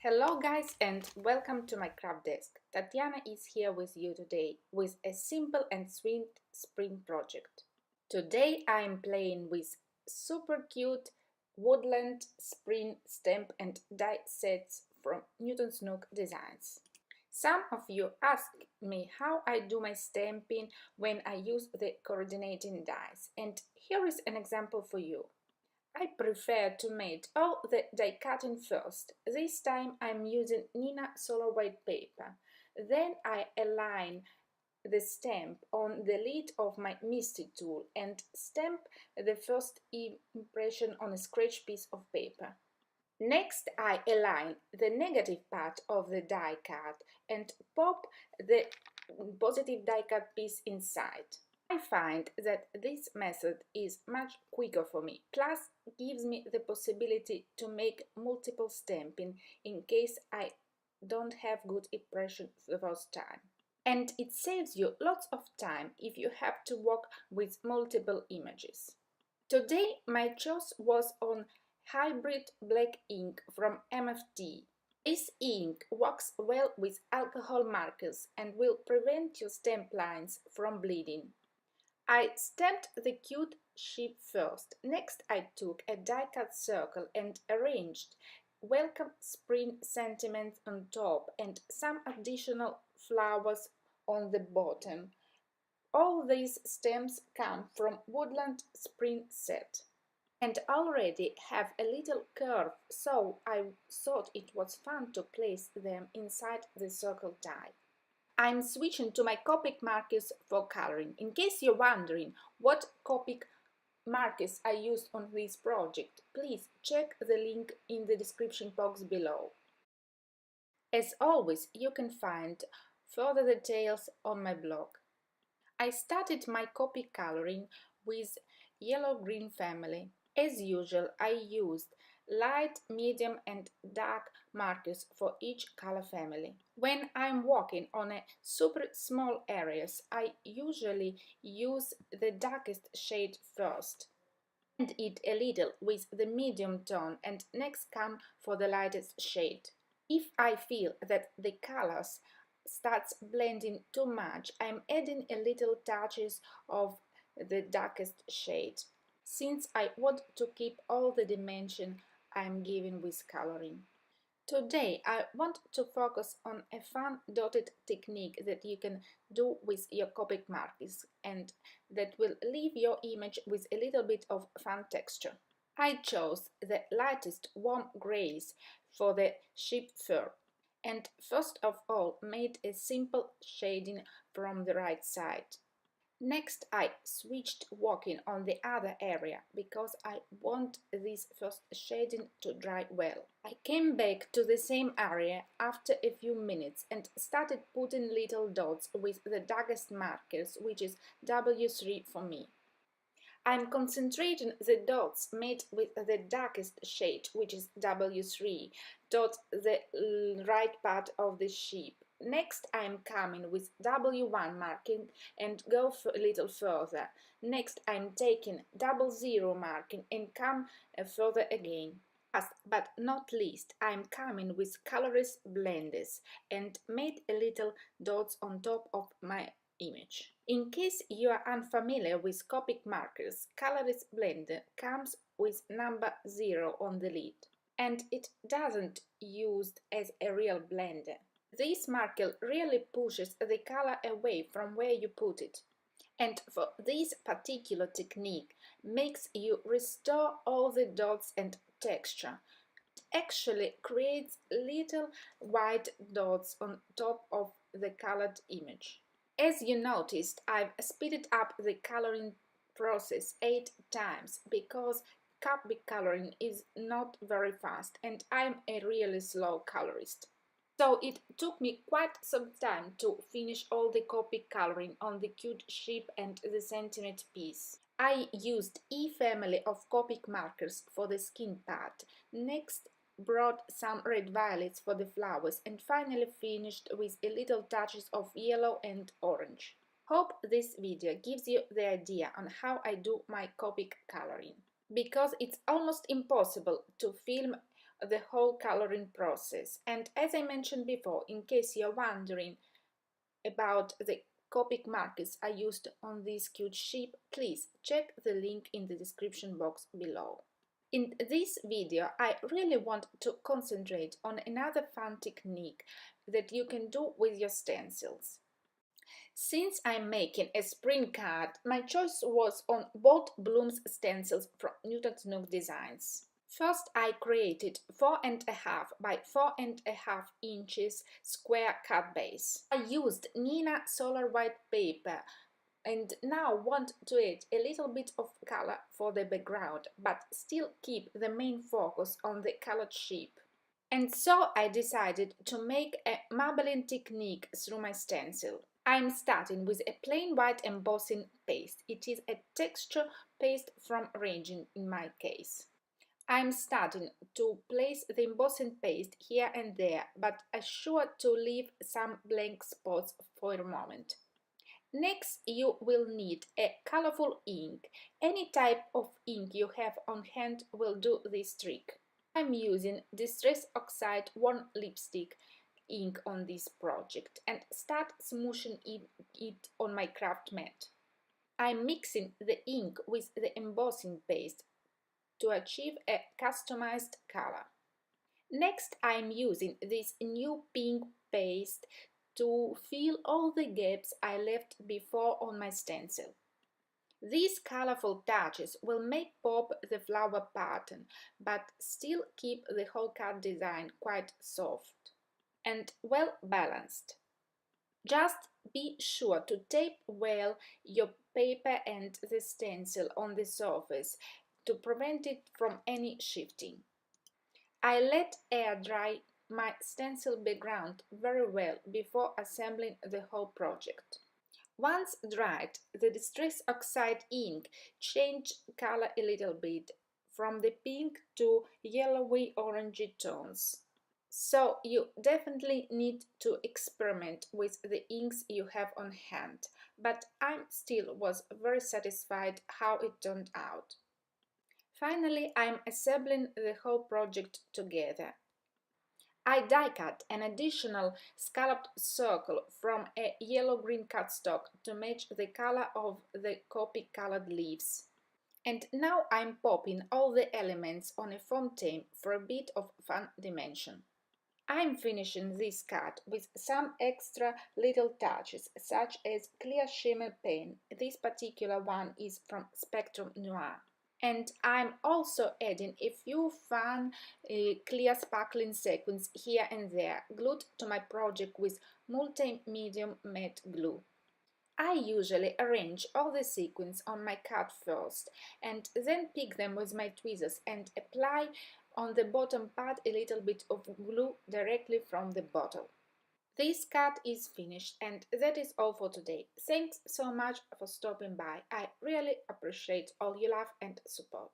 Hello guys and welcome to my craft desk. Tatiana is here with you today with a simple and sweet spring project. Today I am playing with super cute woodland spring stamp and die sets from Newton's Nook Designs. Some of you ask me how I do my stamping when I use the coordinating dies, and here is an example for you. I prefer to make all the die cutting first. This time I'm using Nina Solar White paper. Then I align the stamp on the lid of my Misty tool and stamp the first impression on a scratch piece of paper. Next I align the negative part of the die cut and pop the positive die cut piece inside. I find that this method is much quicker for me, plus gives me the possibility to make multiple stamping in case I don't have good impression the first time. And it saves you lots of time if you have to work with multiple images. Today my choice was on hybrid black ink from MFT. This ink works well with alcohol markers and will prevent your stamp lines from bleeding. I stamped the cute sheep first. Next I took a die-cut circle and arranged welcome spring sentiments on top and some additional flowers on the bottom. All these stamps come from Woodland Spring Set and already have a little curve, so I thought it was fun to place them inside the circle die. I'm switching to my Copic markers for coloring. In case you're wondering what Copic markers I used on this project, please check the link in the description box below. As always, you can find further details on my blog. I started my Copic coloring with yellow-green family. As usual, I used light, medium and dark markers for each color family. When I'm working on a super small areas, I usually use the darkest shade first and it a little with the medium tone and next come for the lightest shade. If I feel that the colors starts blending too much, I'm adding a little touches of the darkest shade, since I want to keep all the dimension I'm giving with coloring. Today I want to focus on a fun dotted technique that you can do with your Copic markers and that will leave your image with a little bit of fun texture. I chose the lightest warm grays for the sheep fur and first of all made a simple shading from the right side. Next I switched working on the other area because I want this first shading to dry well. I came back to the same area after a few minutes and started putting little dots with the darkest markers, which is W3 for me. I'm concentrating the dots made with the darkest shade, which is W3, dot the right part of the sheep. Next I'm coming with W1 marking and go a little further. Next I'm taking 00 marking and come further again. Last but not least, I'm coming with colorist blenders and made a little dots on top of my image. In case you are unfamiliar with Copic markers, colorist blender comes with number 0 on the lid and it doesn't used as a real blender. This marker really pushes the color away from where you put it, and for this particular technique makes you restore all the dots and texture. It actually creates little white dots on top of the colored image. As you noticed, I've speeded up the coloring process 8 times because Copic coloring is not very fast and I'm a really slow colorist. So it took me quite some time to finish all the Copic coloring on the cute sheep and the sentiment piece. I used E family of Copic markers for the skin part, next brought some red violets for the flowers and finally finished with a little touches of yellow and orange. Hope this video gives you the idea on how I do my Copic coloring. Because it's almost impossible to film the whole coloring process. And as I mentioned before, in case you're wondering about the Copic markers I used on this cute sheep, please check the link in the description box below. In this video, I really want to concentrate on another fun technique that you can do with your stencils. Since I'm making a spring card, my choice was on Bolt Bloom's stencils from Newton's Nook Designs. First, I created 4.5 by 4.5 inches square card base. I used Nina Solar White paper and now want to add a little bit of color for the background, but still keep the main focus on the colored sheep. And so I decided to make a marbling technique through my stencil. I'm starting with a plain white embossing paste. It is a texture paste from Rangin in my case. I'm starting to place the embossing paste here and there, but sure to leave some blank spots for a moment. Next, you will need a colorful ink. Any type of ink you have on hand will do this trick. I'm using Distress Oxide Warm Lipstick ink on this project and start smooshing it on my craft mat. I'm mixing the ink with the embossing paste to achieve a customized color. Next, I'm using this new pink paste to fill all the gaps I left before on my stencil. These colorful touches will make pop the flower pattern, but still keep the whole card design quite soft and well balanced. Just be sure to tape well your paper and the stencil on the surface to prevent it from any shifting. I let air dry my stencil background very well before assembling the whole project. Once dried, the Distress Oxide ink changed color a little bit from the pink to yellowy orangey tones. So you definitely need to experiment with the inks you have on hand, but I still was very satisfied how it turned out. Finally, I'm assembling the whole project together. I die cut an additional scalloped circle from a yellow-green cardstock to match the color of the copy-colored leaves. And now I'm popping all the elements on a fontaine for a bit of fun dimension. I'm finishing this card with some extra little touches, such as clear shimmer pen. This particular one is from Spectrum Noir. And I'm also adding a few fun clear sparkling sequins here and there, glued to my project with multi-medium matte glue. I usually arrange all the sequins on my card first and then pick them with my tweezers and apply on the bottom part a little bit of glue directly from the bottle. This card is finished and that is all for today. Thanks so much for stopping by. I really appreciate all your love and support.